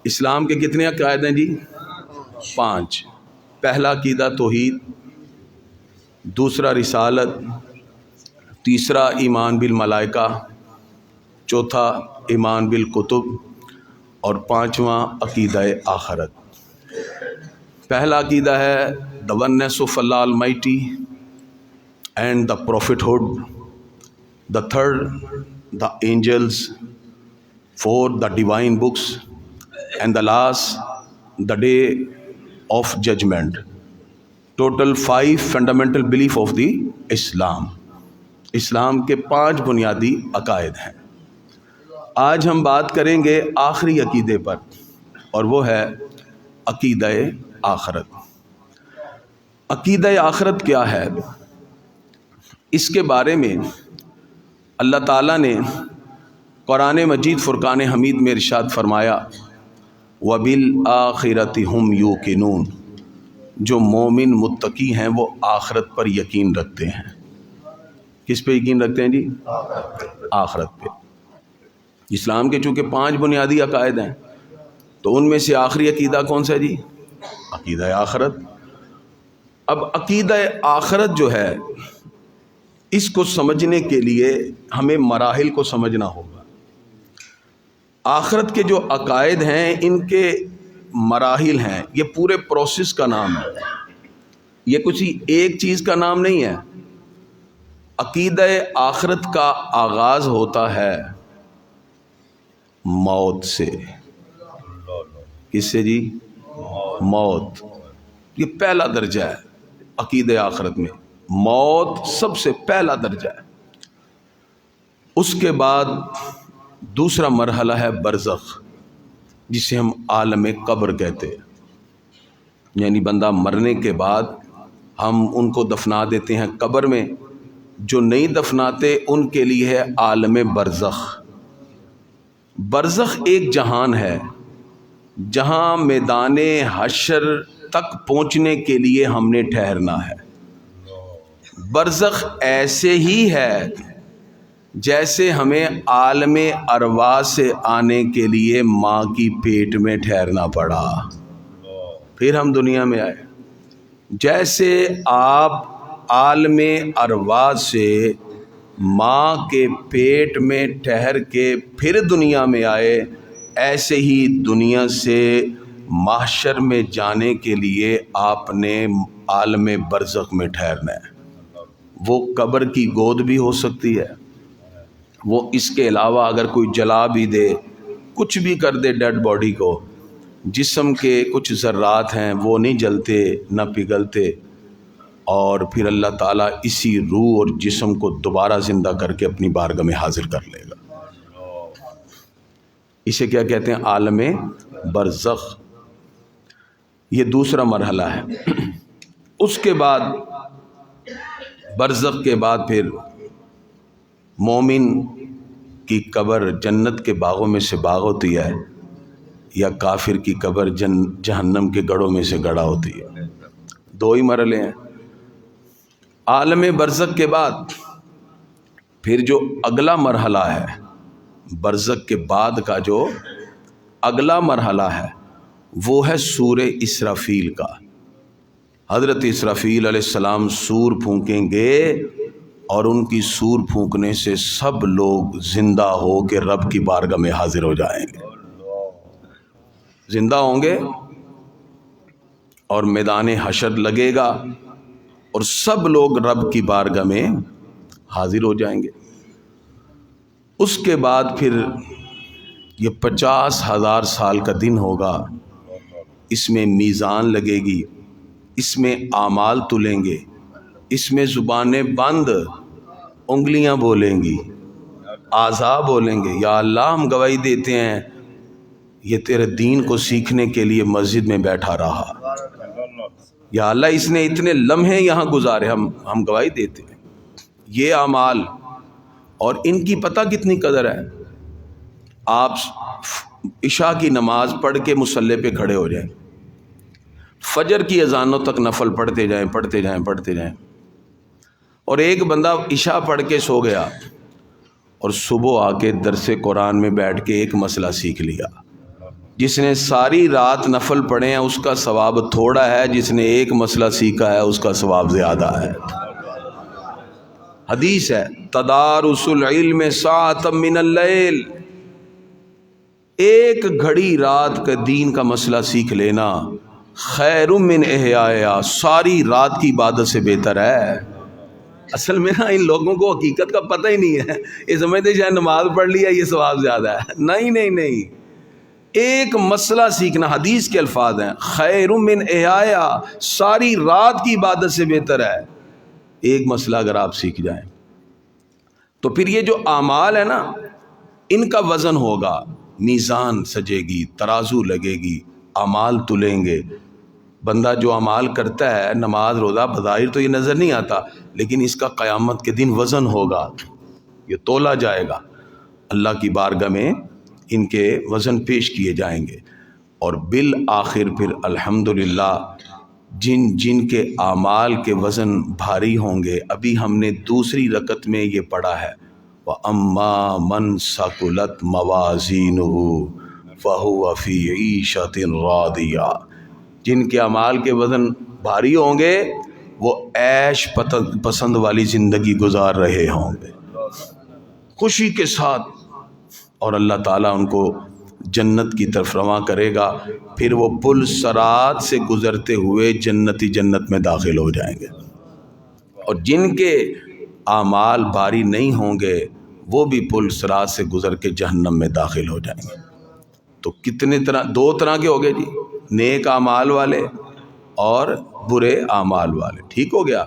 اسلام کے کتنے عقائد ہیں جی؟ 5۔ پہلا عقیدہ توحید، دوسرا رسالت، تیسرا ایمان بالملائکہ، چوتھا ایمان بالکتب، اور پانچواں عقیدہ آخرت۔ پہلا عقیدہ ہے the oneness of Allah Almighty and the prophethood. The third, the angels. Fourth, the divine books. And the last, the day of judgment. Total 5 fundamental belief of the Islam. اسلام کے 5 بنیادی عقائد ہیں۔ آج ہم بات کریں گے آخری عقیدے پر، اور وہ ہے عقیدہ آخرت۔ عقیدہ آخرت کیا ہے؟ اس کے بارے میں اللہ تعالیٰ نے قرآن مجید فرقان حمید میں ارشاد فرمایا، وَبِالْآخِرَةِ هُمْ يُوقِنُونَ۔ جو مومن متقی ہیں وہ آخرت پر یقین رکھتے ہیں۔ کس پہ یقین رکھتے ہیں جی؟ آخرت پہ۔ اسلام کے چونکہ 5 بنیادی عقائد ہیں، تو ان میں سے آخری عقیدہ کون سا جی؟ عقیدہ آخرت۔ اب عقیدہ آخرت جو ہے، اس کو سمجھنے کے لیے ہمیں مراحل کو سمجھنا ہوگا۔ آخرت کے جو عقائد ہیں ان کے مراحل ہیں، یہ پورے پروسیس کا نام ہے، یہ کسی ایک چیز کا نام نہیں ہے۔ عقیدہ آخرت کا آغاز ہوتا ہے موت سے۔ کس سے جی؟ موت۔ یہ پہلا درجہ ہے عقیدہ آخرت میں، موت سب سے پہلا درجہ ہے۔ اس کے بعد دوسرا مرحلہ ہے برزخ، جسے ہم عالم قبر کہتے ہیں۔ یعنی بندہ مرنے کے بعد ہم ان کو دفنا دیتے ہیں قبر میں، جو نہیں دفناتے ان کے لیے ہے عالم برزخ۔ برزخ ایک جہان ہے جہاں میدان حشر تک پہنچنے کے لیے ہم نے ٹھہرنا ہے۔ برزخ ایسے ہی ہے جیسے ہمیں عالم ارواح سے آنے کے لیے ماں کی پیٹ میں ٹھہرنا پڑا، پھر ہم دنیا میں آئے۔ جیسے آپ عالم ارواح سے ماں کے پیٹ میں ٹھہر کے پھر دنیا میں آئے، ایسے ہی دنیا سے محشر میں جانے کے لیے آپ نے عالم برزخ میں ٹھہرنا ہے۔ وہ قبر کی گود بھی ہو سکتی ہے، وہ اس کے علاوہ اگر کوئی جلا بھی دے، کچھ بھی کر دے ڈیڈ باڈی کو، جسم کے کچھ ذرات ہیں وہ نہیں جلتے نہ پگھلتے، اور پھر اللہ تعالیٰ اسی روح اور جسم کو دوبارہ زندہ کر کے اپنی بارگاہ میں حاضر کر لے گا۔ اسے کیا کہتے ہیں؟ عالم برزخ۔ یہ دوسرا مرحلہ ہے۔ اس کے بعد برزخ کے بعد پھر مومن کی قبر جنت کے باغوں میں سے باغ ہوتی ہے، یا کافر کی قبر جہنم کے گڑھوں میں سے گڑھا ہوتی ہے۔ 2 ہی مرحلے ہیں۔ عالم برزخ کے بعد پھر جو اگلا مرحلہ ہے، برزخ کے بعد کا جو اگلا مرحلہ ہے، وہ ہے سور اسرافیل کا۔ حضرت اسرافیل علیہ السلام سور پھونکیں گے، اور ان کی سور پھونکنے سے سب لوگ زندہ ہو کے رب کی بارگاہ میں حاضر ہو جائیں گے، زندہ ہوں گے، اور میدان حشر لگے گا، اور سب لوگ رب کی بارگاہ میں حاضر ہو جائیں گے۔ اس کے بعد پھر یہ 50,000 سال کا دن ہوگا، اس میں میزان لگے گی، اس میں اعمال تلیں گے، اس میں زبانیں بند، انگلیاں بولیں گی، اعضاء بولیں گے، یا اللہ ہم گواہی دیتے ہیں یہ تیرے دین کو سیکھنے کے لیے مسجد میں بیٹھا رہا، یا اللہ اس نے اتنے لمحے یہاں گزارے، ہم گواہی دیتے ہیں۔ یہ اعمال، اور ان کی پتہ کتنی قدر ہے؟ آپ عشاء کی نماز پڑھ کے مصلی پہ کھڑے ہو جائیں، فجر کی اذانوں تک نفل پڑھتے جائیں پڑھتے جائیں پڑھتے جائیں، اور ایک بندہ عشاء پڑھ کے سو گیا اور صبح آ کے درس قرآن میں بیٹھ کے ایک مسئلہ سیکھ لیا، جس نے ساری رات نفل پڑھے ہیں اس کا ثواب تھوڑا ہے، جس نے ایک مسئلہ سیکھا ہے اس کا ثواب زیادہ ہے۔ حدیث ہے تدارس العلم ساعۃ من اللیل، ایک گھڑی رات کا دین کا مسئلہ سیکھ لینا خیر من احیاء، ساری رات کی عبادت سے بہتر ہے۔ اصل میں نا ان لوگوں کو حقیقت کا پتہ ہی نہیں ہے، یہ سمجھتے شاید نماز پڑھ لیا یہ ثواب زیادہ ہے۔ نہیں نہیں نہیں، ایک مسئلہ سیکھنا، حدیث کے الفاظ ہیں خیر من احیاء، ساری رات کی عبادت سے بہتر ہے۔ ایک مسئلہ اگر آپ سیکھ جائیں تو پھر یہ جو اعمال ہے نا ان کا وزن ہوگا، میزان سجے گی، ترازو لگے گی، اعمال تلیں گے۔ بندہ جو اعمال کرتا ہے، نماز روزہ بظاہر تو یہ نظر نہیں آتا، لیکن اس کا قیامت کے دن وزن ہوگا، یہ تولا جائے گا، اللہ کی بارگاہ میں ان کے وزن پیش کیے جائیں گے۔ اور بالآخر پھر الحمدللہ جن جن کے اعمال کے وزن بھاری ہوں گے، ابھی ہم نے دوسری رکعت میں یہ پڑھا ہے وَأَمَّا مَنْ ثَقُلَتْ مَوَازِينُهُ فَهُوَ فِي عِيشَةٍ رَاضِيَةٍ، جن کے اعمال کے وزن بھاری ہوں گے وہ عیش پسند والی زندگی گزار رہے ہوں گے خوشی کے ساتھ، اور اللہ تعالیٰ ان کو جنت کی طرف رواں کرے گا، پھر وہ پل صراط سے گزرتے ہوئے جنت میں داخل ہو جائیں گے۔ اور جن کے اعمال بھاری نہیں ہوں گے وہ بھی پل صراط سے گزر کے جہنم میں داخل ہو جائیں گے۔ تو کتنے طرح، دو طرح کے ہو گئے جی، نیک اعمال والے اور برے اعمال والے، ٹھیک ہو گیا۔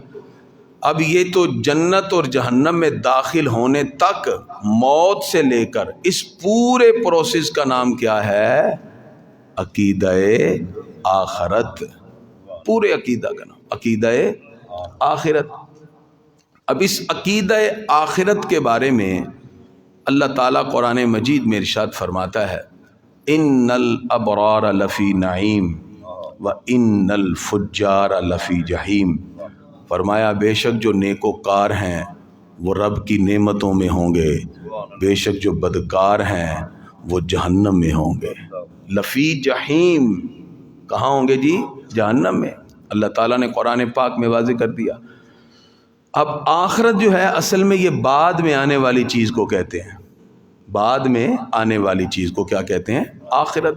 اب یہ تو جنت اور جہنم میں داخل ہونے تک، موت سے لے کر اس پورے پروسیس کا نام کیا ہے؟ عقیدہ آخرت، پورے عقیدہ کا نام عقیدہ آخرت۔ اب اس عقیدہ آخرت کے بارے میں اللہ تعالیٰ قرآن مجید میں ارشاد فرماتا ہے ان الابرار لفی نعیم و ان الفجار لفی جحیم، فرمایا بے شک جو نیکوکار ہیں وہ رب کی نعمتوں میں ہوں گے، بے شک جو بدکار ہیں وہ جہنم میں ہوں گے، لفی جحیم، کہاں ہوں گے جی؟ جہنم میں۔ اللہ تعالیٰ نے قرآن پاک میں واضح کر دیا۔ اب آخرت جو ہے اصل میں یہ بعد میں آنے والی چیز کو کہتے ہیں، بعد میں آنے والی چیز کو کیا کہتے ہیں؟ آخرت۔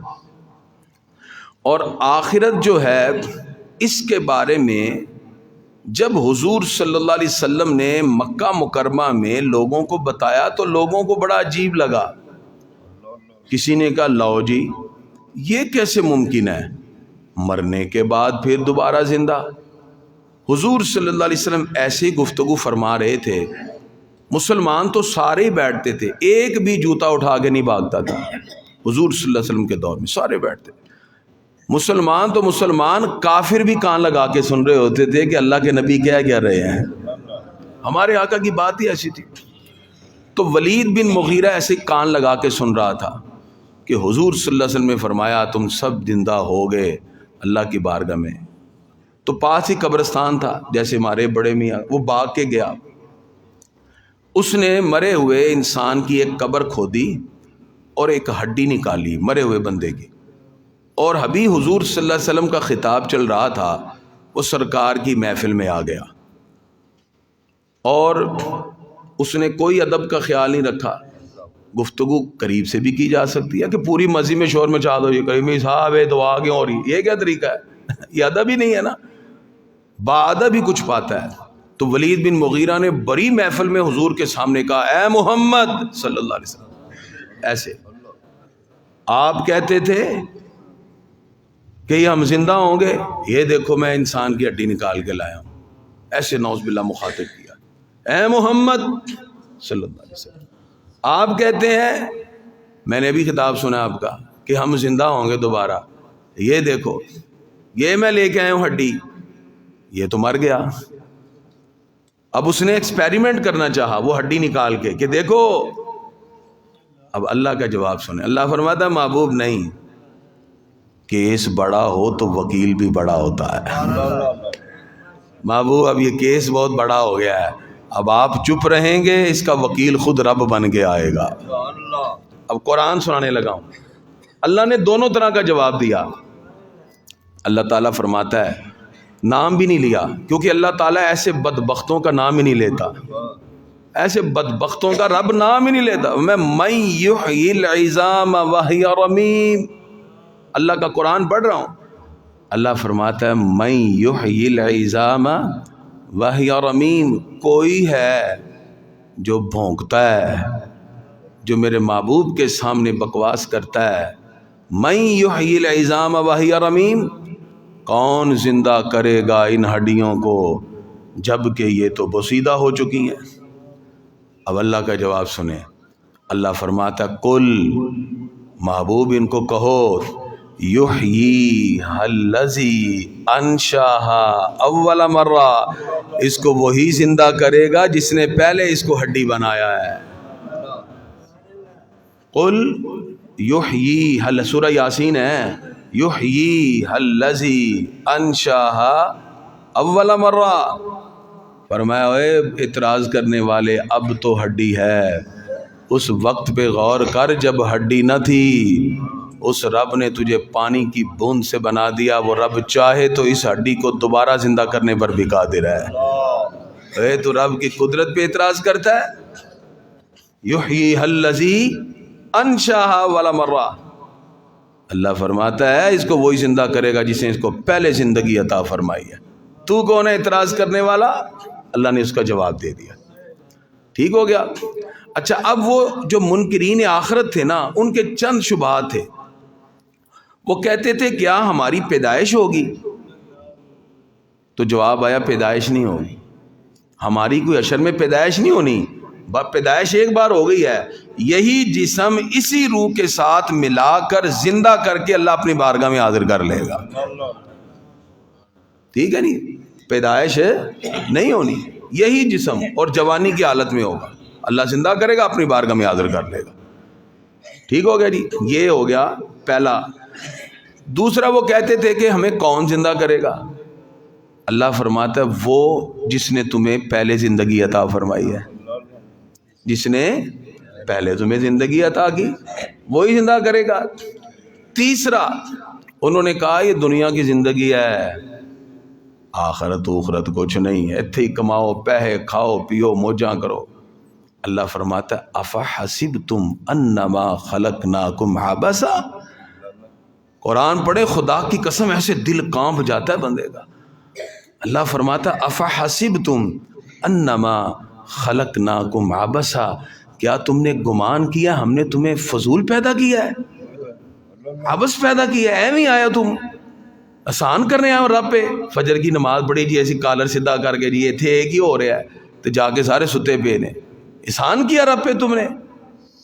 اور آخرت جو ہے اس کے بارے میں جب حضور صلی اللہ علیہ وسلم نے مکہ مکرمہ میں لوگوں کو بتایا تو لوگوں کو بڑا عجیب لگا۔ کسی نے کہا لو جی یہ کیسے ممکن ہے، مرنے کے بعد پھر دوبارہ زندہ؟ حضور صلی اللہ علیہ وسلم ایسی گفتگو فرما رہے تھے، مسلمان تو سارے ہی بیٹھتے تھے، ایک بھی جوتا اٹھا کے نہیں بھاگتا تھا۔ حضور صلی اللہ علیہ وسلم کے دور میں سارے بیٹھتے تھے، مسلمان تو مسلمان، کافر بھی کان لگا کے سن رہے ہوتے تھے کہ اللہ کے نبی کیا کہہ رہے ہیں۔ ہمارے آقا کی بات ہی ایسی تھی۔ تو ولید بن مغیرہ ایسے کان لگا کے سن رہا تھا کہ حضور صلی اللہ علیہ وسلم نے فرمایا تم سب زندہ ہو گئے اللہ کی بارگاہ میں۔ تو پاس ہی قبرستان تھا، جیسے ہمارے بڑے میاں، وہ بھاگ کے گیا، اس نے مرے ہوئے انسان کی ایک قبر کھودی اور ایک ہڈی نکالی مرے ہوئے بندے کی، اور ابھی حضور صلی اللہ علیہ وسلم کا خطاب چل رہا تھا، وہ سرکار کی محفل میں آ گیا اور اس نے کوئی ادب کا خیال نہیں رکھا۔ گفتگو قریب سے بھی کی جا سکتی ہے کہ پوری مسجد میں شور مچا دو، یہ کریمی صاحب دعا کیوں ہو رہی، یہ کیا طریقہ ہے؟ یہ ادب ہی نہیں ہے نا، بادب ہی کچھ پاتا ہے۔ تو ولید بن مغیرہ نے بڑی محفل میں حضور کے سامنے کہا اے محمد صلی اللہ علیہ وسلم، ایسے آپ کہتے تھے کہ یہ ہم زندہ ہوں گے، یہ دیکھو میں انسان کی ہڈی نکال کے لایا ہوں، ایسے نعوذ باللہ مخاطب کیا، اے محمد صلی اللہ علیہ وسلم آپ کہتے ہیں، میں نے بھی خطاب سنا آپ کا کہ ہم زندہ ہوں گے دوبارہ، یہ دیکھو یہ میں لے کے آیا ہوں ہڈی، یہ تو مر گیا۔ اب اس نے ایکسپیریمنٹ کرنا چاہا وہ ہڈی نکال کے کہ دیکھو، اب اللہ کا جواب سنیں، اللہ فرماتا محبوب نہیں، کیس بڑا ہو تو وکیل بھی بڑا ہوتا ہے۔ محبوب اب یہ کیس بہت بڑا ہو گیا ہے، اب آپ چپ رہیں گے، اس کا وکیل خود رب بن کے آئے گا۔ اب قرآن سنانے لگا ہوں، اللہ نے دونوں طرح کا جواب دیا. اللہ تعالیٰ فرماتا ہے نام بھی نہیں لیا, کیونکہ اللہ تعالیٰ ایسے بدبختوں کا نام ہی نہیں لیتا, ایسے بدبختوں کا رب نام ہی نہیں لیتا. میں من یحیی العظام وہی رمیم, اللہ کا قرآن پڑھ رہا ہوں, اللہ فرماتا ہے من یحیی العظام وہی رمیم, کوئی ہے جو بھونکتا ہے, جو میرے محبوب کے سامنے بکواس کرتا ہے. من یحیی العظام وہی رمیم, کون زندہ کرے گا ان ہڈیوں کو جب کہ یہ تو بوسیدہ ہو چکی ہیں. اب اللہ کا جواب سنیں, اللہ فرماتا قل, محبوب ان کو کہو, یحییھا الذی انشاھا اول مرہ, اس کو وہی زندہ کرے گا جس نے پہلے اس کو ہڈی بنایا ہے. قل یحییھا, سورہ یاسین ہے, یحییھا الذی انشاھا اول مرہ. فرمایا اے اعتراض کرنے والے, اب تو ہڈی ہے, اس وقت پہ غور کر جب ہڈی نہ تھی. اس رب نے تجھے پانی کی بوند سے بنا دیا, وہ رب چاہے تو اس ہڈی کو دوبارہ زندہ کرنے پر بھی قادر ہے. اے تو رب کی قدرت پہ اعتراض کرتا ہے. یحییھا الذی انشاھا اول مرہ, اللہ فرماتا ہے اس کو وہی زندہ کرے گا جس نے اس کو پہلے زندگی عطا فرمائی ہے. تو کون ہے اعتراض کرنے والا؟ اللہ نے اس کا جواب دے دیا. ٹھیک ہو گیا. اچھا, اب وہ جو منکرین آخرت تھے نا, ان کے چند شبہات تھے. وہ کہتے تھے کیا ہماری پیدائش ہوگی؟ تو جواب آیا پیدائش نہیں ہوگی, ہماری کوئی اشر میں پیدائش نہیں ہونی, پیدائش ایک بار ہو گئی ہے. یہی جسم اسی روح کے ساتھ ملا کر زندہ کر کے اللہ اپنی بارگاہ میں حاضر کر لے گا. ٹھیک ہے نہیں, پیدائش نہیں ہونی, یہی جسم اور جوانی کی حالت میں ہوگا, اللہ زندہ کرے گا, اپنی بارگاہ میں حاضر کر لے گا. ٹھیک ہو گیا جی, یہ ہو گیا پہلا. دوسرا, وہ کہتے تھے کہ ہمیں کون زندہ کرے گا؟ اللہ فرماتا ہے وہ جس نے تمہیں پہلے زندگی عطا فرمائی ہے, جس نے پہلے تمہیں زندگی عطا کی وہی زندہ کرے گا. تیسرا, انہوں نے کہا یہ دنیا کی زندگی ہے, آخرت اخرت کچھ نہیں ہے, اتھے ہی کماؤ پہے کھاؤ پیو موجاں کرو. اللہ فرماتا ہے افحسبتم انما خلقناکم عبثا. قرآن پڑھے, خدا کی قسم ایسے دل کانپ جاتا ہے بندے کا. اللہ فرماتا ہے افحسبتم انما خلقناکم عبثا, کیا تم نے گمان کیا ہم نے تمہیں فضول پیدا کیا ہے, عبث پیدا کیا ہے, ایویں آیا تم آسان کرنے آئے رب پہ. فجر کی نماز پڑھی جی ایسی کالر سیدھا کر کے, جی تھے ایک ہی ہو رہا ہے, تو جا کے سارے ستے پہ نے احسان کیا رب پہ تم نے.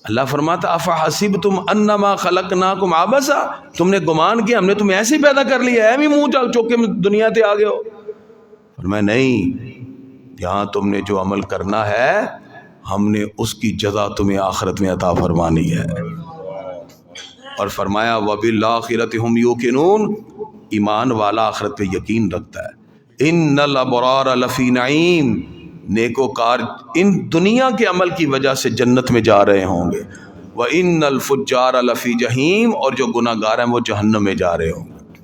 اللہ فرماتا افحسبتم انما خلقناکم عبثا, تم نے گمان کیا ہم نے تمہیں ایسے ہی پیدا کر لیا, ایویں منہ چوک کے دنیا تے آ گئے ہو. فرمایا نہیں, یہاں تم نے جو عمل کرنا ہے ہم نے اس کی جزا تمہیں آخرت میں عطا فرمانی ہے. اور فرمایا وبالآخرۃ ہم یوقنون, ایمان والا آخرت پہ یقین رکھتا ہے. ان الابرار لفی نعیم, نیکوکار ان دنیا کے عمل کی وجہ سے جنت میں جا رہے ہوں گے. وان الفجار لفی جہیم, اور جو گناہ گار ہیں وہ جہنم میں جا رہے ہوں گے.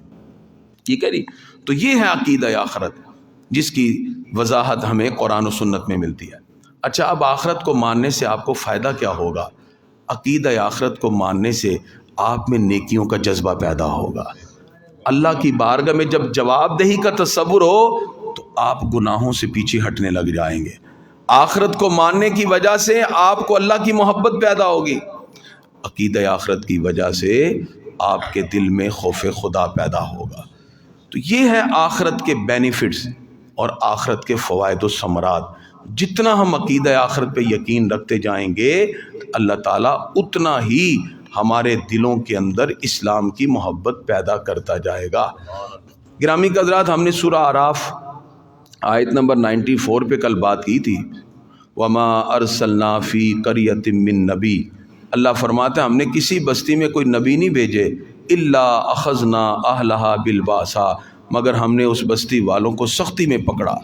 ٹھیک ہے جی. تو یہ ہے عقیدہ آخرت, جس کی وضاحت ہمیں قرآن و سنت میں ملتی ہے. اچھا, اب آخرت کو ماننے سے آپ کو فائدہ کیا ہوگا؟ عقیدہ آخرت کو ماننے سے آپ میں نیکیوں کا جذبہ پیدا ہوگا. اللہ کی بارگاہ میں جب جواب دہی کا تصور ہو تو آپ گناہوں سے پیچھے ہٹنے لگ جائیں گے. آخرت کو ماننے کی وجہ سے آپ کو اللہ کی محبت پیدا ہوگی. عقیدہ آخرت کی وجہ سے آپ کے دل میں خوف خدا پیدا ہوگا. تو یہ ہے آخرت کے بینیفٹس اور آخرت کے فوائد و ثمرات. جتنا ہم عقیدہ آخرت پہ یقین رکھتے جائیں گے اللہ تعالیٰ اتنا ہی ہمارے دلوں کے اندر اسلام کی محبت پیدا کرتا جائے گا. گرامی حضرات, ہم نے سورہ اعراف آیت نمبر 94 پہ کل بات کی تھی. وما ارسلنا فی قریۃ من نبی, اللہ فرماتا ہے ہم نے کسی بستی میں کوئی نبی نہیں بھیجے, الا اخذنا اہلہا بالباسا, مگر ہم نے اس بستی والوں کو سختی میں پکڑا.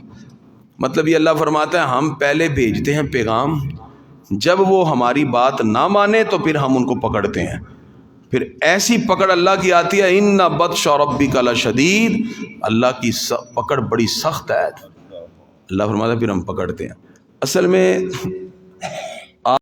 مطلب یہ اللہ فرماتا ہے ہم پہلے بھیجتے ہیں پیغام, جب وہ ہماری بات نہ مانے تو پھر ہم ان کو پکڑتے ہیں. پھر ایسی پکڑ اللہ کی آتی ہے، ان بطش ربک لشدید، اللہ کی پکڑ بڑی سخت ہے۔ اللہ فرماتا ہے پھر ہم پکڑتے ہیں۔ اصل میں